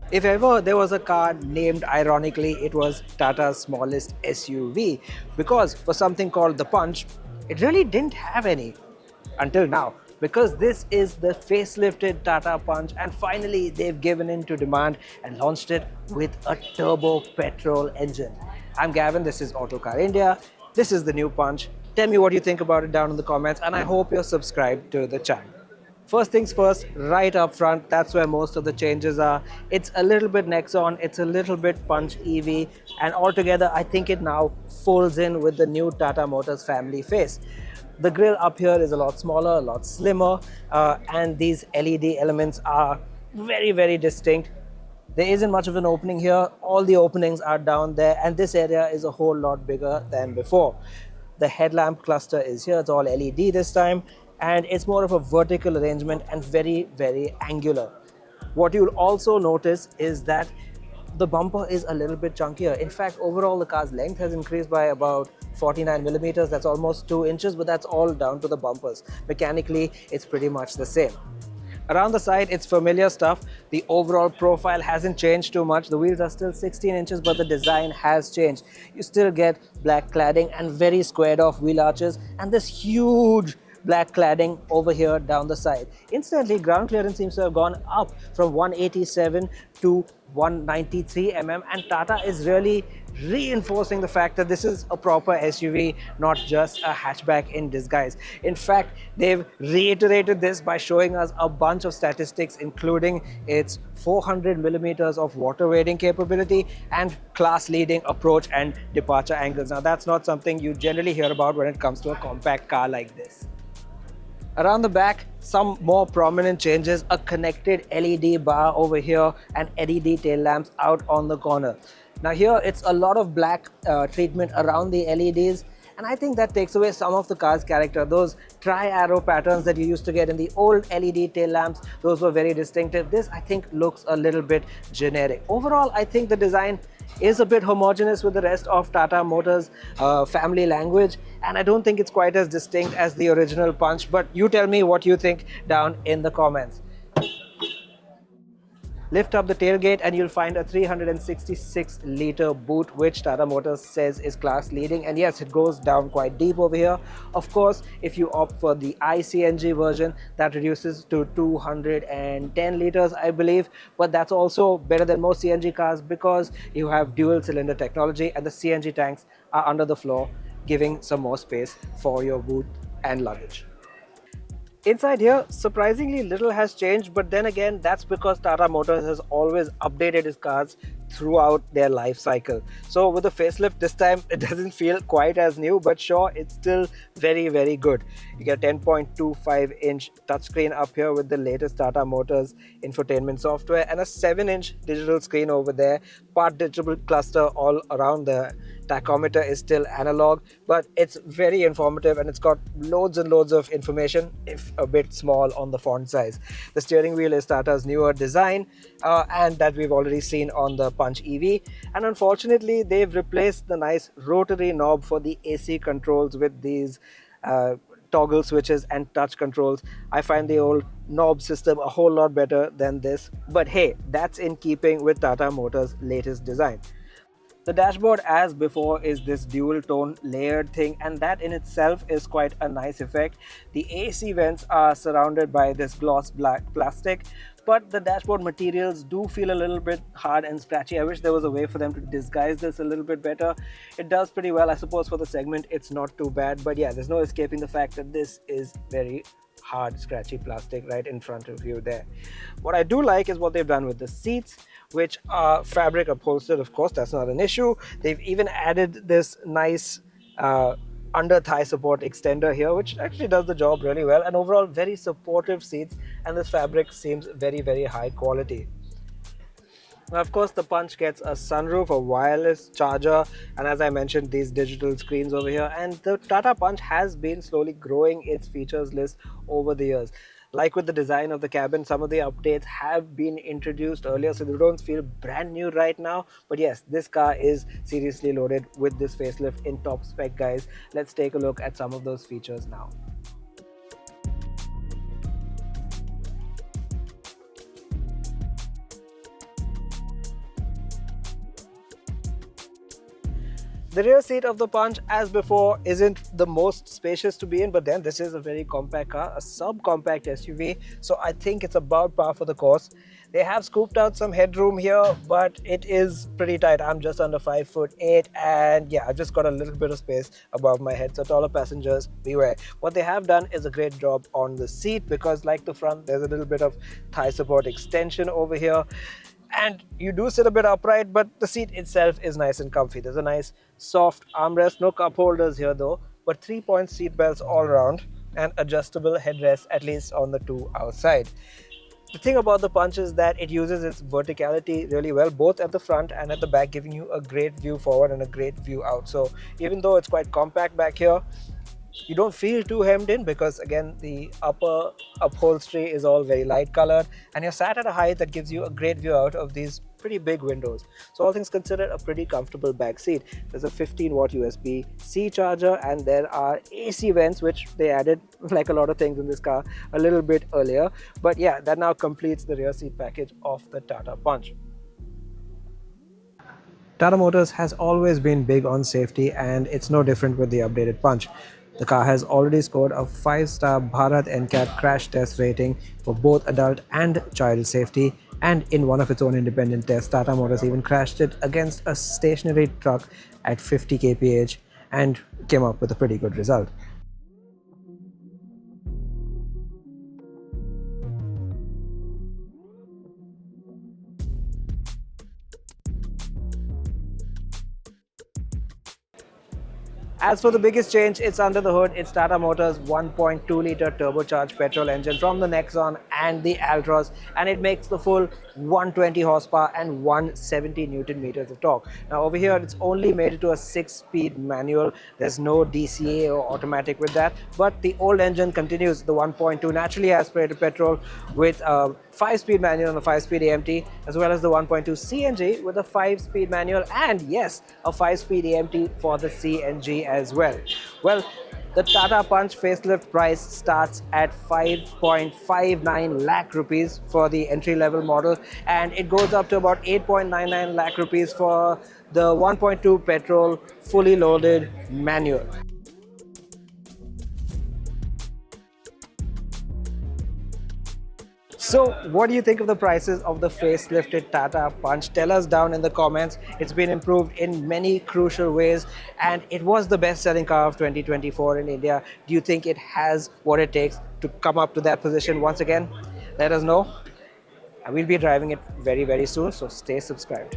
If ever there was a car named ironically, it was Tata's smallest SUV because for something called the Punch, it really didn't have any until now. Because this is the facelifted Tata Punch, and finally they've given in to demand and launched it with a turbo petrol engine. I'm Gavin, this is Autocar India, this is the new Punch. Tell me what you think about it down in the comments, and I hope you're subscribed to the channel. First things first, right up front, that's where most of the changes are. It's a little bit Nexon, it's a little bit Punch EV, and altogether I think it now folds in with the new Tata Motors family face. The grille up here is a lot smaller, a lot slimmer, and these LED elements are very, very distinct. There isn't much of an opening here. All the openings are down there, and this area is a whole lot bigger than before. The headlamp cluster is here. It's all LED this time, and it's more of a vertical arrangement and very, very angular. What you'll also notice is that the bumper is a little bit chunkier. In fact, overall, the car's length has increased by about 49 millimeters. That's almost 2 inches, but that's all down to the bumpers. Mechanically, it's pretty much the same. Around the side, it's familiar stuff. The overall profile hasn't changed too much. The wheels are still 16 inches, but the design has changed. You still get black cladding and very squared off wheel arches and this huge black cladding over here down the side. Instantly, ground clearance seems to have gone up from 187 to 193 mm, and Tata is really reinforcing the fact that this is a proper SUV, not just a hatchback in disguise. In fact, they've reiterated this by showing us a bunch of statistics, including its 400 millimeters of water wading capability and class-leading approach and departure angles. Now, that's not something you generally hear about when it comes to a compact car like this. Around the back, some more prominent changes, a connected LED bar over here and LED tail lamps out on the corner. Now here, it's a lot of black treatment around the LEDs, and I think that takes away some of the car's character. Those tri-arrow patterns that you used to get in the old LED tail lamps, those were very distinctive. This, I think, looks a little bit generic. Overall, I think the design is a bit homogeneous with the rest of Tata Motors family language, and I don't think it's quite as distinct as the original Punch, but you tell me what you think down in the comments. Lift up the tailgate and you'll find a 366-litre boot, which Tata Motors says is class leading. And yes, it goes down quite deep over here. Of course, if you opt for the iCNG version, that reduces to 210 litres, I believe. But that's also better than most CNG cars because you have dual cylinder technology and the CNG tanks are under the floor, giving some more space for your boot and luggage. Inside here, surprisingly little has changed, but then again, that's because Tata Motors has always updated its cars throughout their life cycle. So with the facelift this time, it doesn't feel quite as new, but sure, it's still very, very good. You get a 10.25-inch touchscreen up here with the latest Tata Motors infotainment software and a 7-inch digital screen over there, part digital cluster all around. The tachometer is still analog, but it's very informative and it's got loads and loads of information, if a bit small on the font size. The steering wheel is Tata's newer design, and that we've already seen on the Punch EV. And unfortunately, they've replaced the nice rotary knob for the AC controls with these toggle switches and touch controls. I find the old knob system a whole lot better than this, but hey, that's in keeping with Tata Motors' latest design. The dashboard, as before, is this dual tone layered thing, and that in itself is quite a nice effect. The AC vents are surrounded by this gloss black plastic, but the dashboard materials do feel a little bit hard and scratchy. I wish there was a way for them to disguise this a little bit better. It does pretty well, I suppose. For the segment, it's not too bad, but yeah, there's no escaping the fact that this is very hard, scratchy plastic right in front of you there. What I do like is what they've done with the seats, which are fabric upholstered. Of course, that's not an issue. They've even added this nice under thigh support extender here, which actually does the job really well, and overall very supportive seats, and this fabric seems very, very high quality. Now, of course, the Punch gets a sunroof, a wireless charger, and as I mentioned, these digital screens over here. And the Tata Punch has been slowly growing its features list over the years. Like with the design of the cabin, some of the updates have been introduced earlier, so they don't feel brand new right now. But yes, this car is seriously loaded with this facelift in top spec, guys. Let's take a look at some of those features now. The rear seat of the Punch, as before, isn't the most spacious to be in, but then this is a very compact car, a subcompact SUV, so I think it's about par for the course. They have scooped out some headroom here, but it is pretty tight. I'm just under 5'8", and yeah, I've just got a little bit of space above my head, so taller passengers, beware. What they have done is a great job on the seat because, like the front, there's a little bit of thigh support extension over here. And you do sit a bit upright, but the seat itself is nice and comfy. There's a nice soft armrest, no cup holders here though, but 3-point seat belts all around and adjustable headrests, at least on the two outside. The thing about the Punch is that it uses its verticality really well, both at the front and at the back, giving you a great view forward and a great view out. So even though it's quite compact back here, you don't feel too hemmed in because, again, the upper upholstery is all very light colored and you're sat at a height that gives you a great view out of these pretty big windows. So all things considered, a pretty comfortable back seat. There's a 15-watt USB-C charger and there are AC vents, which they added, like a lot of things in this car, a little bit earlier. But yeah, that now completes the rear seat package of the Tata Punch. Tata Motors has always been big on safety, and it's no different with the updated Punch. The car has already scored a 5-star Bharat NCAP crash test rating for both adult and child safety, and in one of its own independent tests, Tata Motors even crashed it against a stationary truck at 50 kph and came up with a pretty good result. As for the biggest change, it's under the hood. It's Tata Motors' 1.2-litre turbocharged petrol engine from the Nexon and the Altroz, and it makes the full 120 horsepower and 170 newton meters of torque. Now over here, it's only made it to a 6-speed manual. There's no DCA or automatic with that, but the old engine continues, the 1.2 naturally aspirated petrol with a 5-speed manual and a 5-speed AMT, as well as the 1.2 CNG with a 5-speed manual and, yes, a 5-speed AMT for the CNG as well. Well, the Tata Punch facelift price starts at 5.59 lakh rupees for the entry-level model, and it goes up to about 8.99 lakh rupees for the 1.2 petrol fully loaded manual. So, what do you think of the prices of the facelifted Tata Punch? Tell us down in the comments. It's been improved in many crucial ways, and it was the best-selling car of 2024 in India. Do you think it has what it takes to come up to that position once again? Let us know. We'll be driving it very, very soon, so stay subscribed.